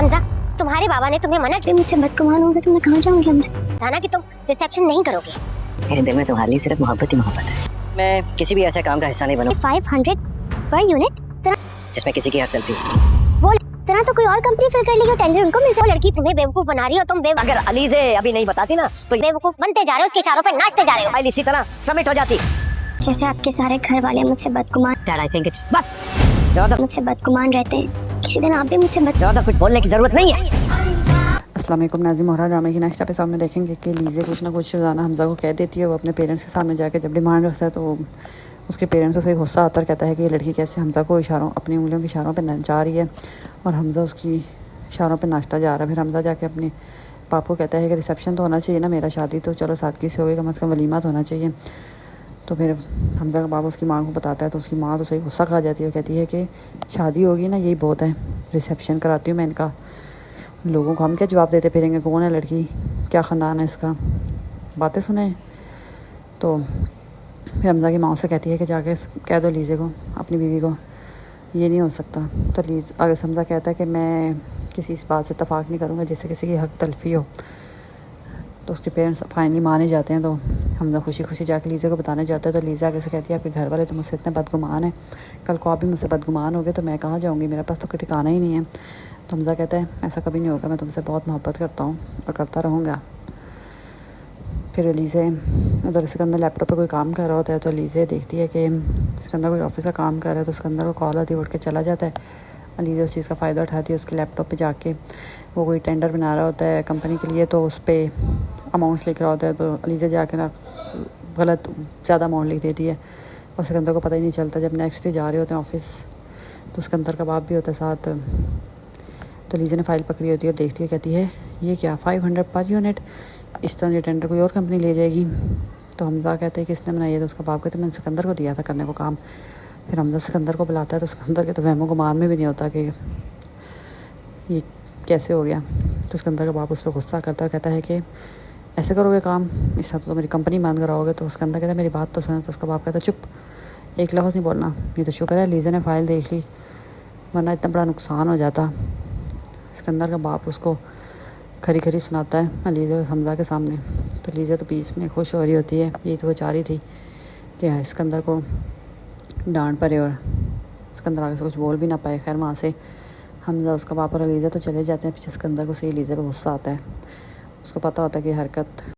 हमजा, तुम्हारे बाबा ने तुम्हें मना किया। मुझसे बदगुमान होगे तो मैं कहाँ जाऊंगी हमजा? थाना कि तुम रिसेप्शन नहीं करोगे। मेरे दिल में तुम्हारे लिए सिर्फ मोहब्बत ही मोहब्बत है। मैं किसी भी ऐसे काम का हिस्सा नहीं बनूं 500 पर यूनिट जिसमें किसी की हक गलती। वो तरह तो कोई और कंपनी फिल कर लेगी, टेंडर उनको मिल जाए। लड़की तुम्हें बेवकूफ बना रही हो, तुम अगर अलीज़े अभी नहीं बताती ना तो बेवकूफ बनते जा रहे हो, उसके इशारों पे नाचते जा रहे हो। फाइल इसी तरह सबमिट हो जाती। जैसे आपके सारे घर वाले मुझसे बदगुमान, Dad, I think it's बस ज़्यादा मुझसे बदगुमान रहते हैं, किसी दिन आप भी मुझसे ज़्यादा कुछ बोलने की जरूरत नहीं है। अस्सलाम वालेकुम नाज़िम मोहरा ड्रामे की नेक्स्ट एपिसोड में देखेंगे कि लीज़े कुछ ना कुछ रोज़ाना हमज़ा को कह देती है। वो अपने पेरेंट्स के सामने जाके जब डिमांड रखता है तो उसके पेरेंट्स को सही गुस्सा आता है, कहता है कि ये लड़की कैसे हमज़ा को इशारों अपनी उंगलियों के इशारों पे नचा रही है और हमज़ा उसकी इशारों पे नाचता जा रहा है। फिर हमज़ा जाके अपने पापा को कहता है कि रिसेप्शन तो होना चाहिए ना, मेरा शादी तो चलो सादगी से हो गई, कम से कम वलीमा तो होना चाहिए। तो फिर हमज़ा का बाबा उसकी माँ को बताता है तो उसकी माँ तो सही गुस्सा खा जाती है, कहती है कि शादी होगी ना यही बहुत है, रिसेप्शन कराती हूँ मैं इनका। लोगों को हम क्या जवाब देते फिरेंगे, कौन है लड़की, क्या ख़ानदान है इसका, बातें सुने। तो फिर हमज़ा की माँ से कहती है कि जाके कह दो लीज़े को, अपनी बीवी को, ये नहीं हो सकता। तो लीज़ आगे हमज़ा कहता है कि मैं किसी इस बात से इत्तफाक नहीं करूँगा जिससे किसी की हक तलफी हो। तो उसके पेरेंट्स फाइनली माने जाते हैं। तो हमज़ा खुशी खुशी जाके लीज़े को बताने जाता है। तो लीज़ा आगे से कहती है आपके घर वाले तो मुझसे इतने बदगुमान हैं, कल को आप भी मुझसे बदगुमान हो गए तो मैं कहाँ जाऊँगी, मेरे पास तो कोई ठिकाना ही नहीं है। तो हमज़ा कहता है ऐसा कभी नहीं होगा, मैं तुमसे बहुत मोहब्बत करता हूँ और करता रहूँगा। फिर लीज़े उधर सिकंदर लैपटॉप पे कोई काम कर रहा होता है। तो लीज़े देखती है कि सिकंदर कोई ऑफिस का काम कर रहा है। तो सिकंदर को कॉल आती है, उठ के चला जाता है। लीज़े उस चीज़ का फ़ायदा उठाती है, उसके लैपटॉप पे जाके वो कोई टेंडर बना रहा होता है कंपनी के लिए, तो उस पर अमाउंट्स लिख रहा होता है। तो लीज़े जाके ना गलत ज़्यादा अमाउंट लिख देती है और सिकंदर को पता ही नहीं चलता। जब नेक्स्ट डे जा रहे होते हैं ऑफिस तो सिकंदर का बाप भी होता है साथ। तो लीज़े ने फ़ाइल पकड़ी होती है और देखती है, कहती है ये क्या 500 पर यूनिट, इस तरह ये टेंडर कोई और कंपनी ले जाएगी। तो हमज़ा कहते हैं कि इसने बनाई है। तो उसका बाप कहते मैंने सिकंदर को दिया था करने को काम। फिर हमज़ा सिकंदर को बुलाता है तो सिकंदर के तो वहमो गुमान में भी नहीं होता कि ये कैसे हो गया। तो सिकंदर का बाप उस पर गुस्सा करता है, कहता है कि ऐसे करोगे काम, इस तरह तो मेरी कंपनी बंद कराओगे। तो सिकंदर कहता है मेरी बात तो सुनो। तो उसका बाप कहता है चुप, एक लफ्ज़ नहीं बोलना। ये तो शुक्र है लीज़े ने फ़ाइल देख ली, वरना इतना बड़ा नुकसान हो जाता। सिकंदर का बाप उसको खरी खरी सुनाता है लीज़े और हमज़ा के सामने। तो लीज़े तो बीच में खुश हो रही होती है, ये तो वो चाह रही थी कि हाँ सिकंदर को डांट पड़े और सिकंदर आगे से कुछ बोल भी ना पाए। खैर वहाँ से हमज़ा उसका बाप और लीज़ा तो चले जाते हैं। पीछे सिकंदर को सही लीज़े पे गुस्सा आता है, उसको पता होता है कि हरकत